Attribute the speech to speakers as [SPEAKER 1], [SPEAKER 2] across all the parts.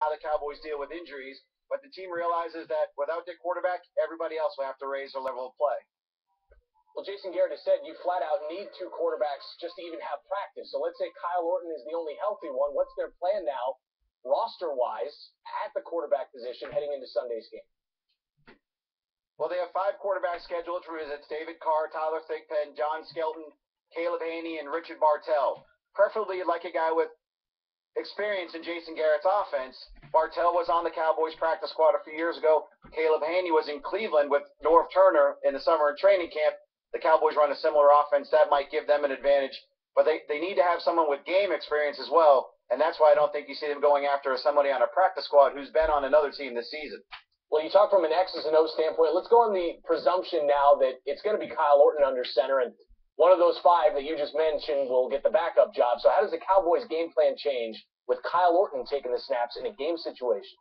[SPEAKER 1] how the Cowboys deal with injuries, but the team realizes that without their quarterback, everybody else will have to raise their level of play.
[SPEAKER 2] Well, Jason Garrett has said you flat out need two quarterbacks just to even have practice. So let's say Kyle Orton is the only healthy one. What's their plan now, roster-wise, at the quarterback position heading into Sunday's game?
[SPEAKER 1] Well, they have 5 quarterbacks scheduled for visits: David Carr, Tyler Thigpen, John Skelton, Caleb Haney, and Richard Bartell. Preferably, you'd like a guy with experience in Jason Garrett's offense. Bartell was on the Cowboys practice squad a few years ago. Caleb Haney was in Cleveland with Norv Turner in the summer training camp. The Cowboys run a similar offense. That might give them an advantage. But they need to have someone with game experience as well, and that's why I don't think you see them going after somebody on a practice squad who's been on another team this season.
[SPEAKER 2] Well, you talk from an X's and O's standpoint. Let's go on the presumption now that it's going to be Kyle Orton under center, and one of those 5 that you just mentioned will get the backup job. So how does the Cowboys' game plan change with Kyle Orton taking the snaps in a game situation?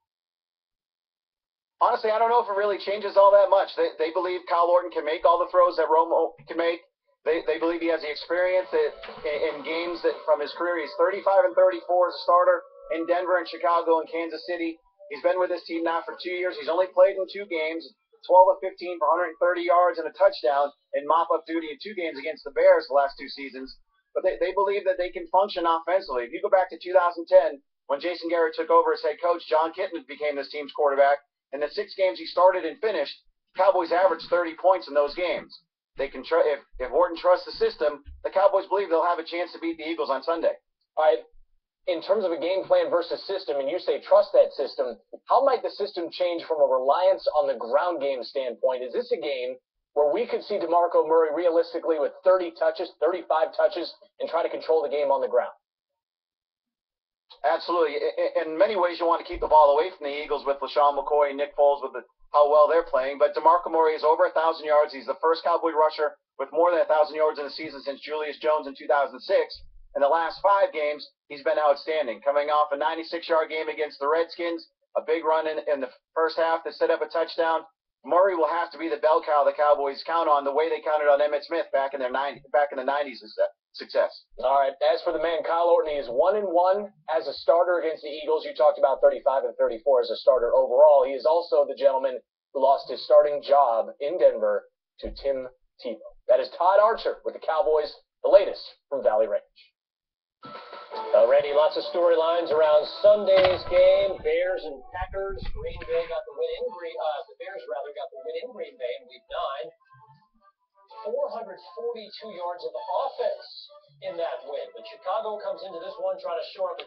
[SPEAKER 1] Honestly, I don't know if it really changes all that much. They believe Kyle Orton can make all the throws that Romo can make. They believe he has the experience that in games that from his career. He's 35 and 34 as a starter in Denver and Chicago and Kansas City. He's been with this team now for 2 years. He's only played in 2 games, 12 of 15 for 130 yards and a touchdown in mop-up duty in 2 games against the Bears the last 2 seasons. But they believe that they can function offensively. If you go back to 2010, when Jason Garrett took over as head coach, John Kitna became this team's quarterback. In the 6 games he started and finished, Cowboys averaged 30 points in those games. They can if Orton trusts the system, the Cowboys believe they'll have a chance to beat the Eagles on Sunday.
[SPEAKER 2] All right. In terms of a game plan versus system, and you say trust that system, how might the system change from a reliance on the ground game standpoint? Is this a game where we could see DeMarco Murray realistically with 30 touches, 35 touches, and try to control the game on the ground?
[SPEAKER 1] Absolutely. In many ways, you want to keep the ball away from the Eagles with LaShawn McCoy and Nick Foles with how well they're playing. But DeMarco Murray is over 1,000 yards. He's the first Cowboy rusher with more than 1,000 yards in a season since Julius Jones in 2006. In the last 5 games, he's been outstanding. Coming off a 96-yard game against the Redskins, a big run in the first half that set up a touchdown. Murray will have to be the bell cow the Cowboys count on, the way they counted on Emmitt Smith back in the 90s success.
[SPEAKER 2] All right. As for the man, Kyle Orton, he is 1-1 as a starter against the Eagles. You talked about 35 and 34 as a starter overall. He is also the gentleman who lost his starting job in Denver to Tim Tebow. That is Todd Archer with the Cowboys, the latest from Valley Range. Randy, lots of storylines around Sunday's game. Bears and Packers. Green Bay got the win in the Bears got the win in Green Bay in Week 9. 442 yards of offense in that win. But Chicago comes into this one trying to shore up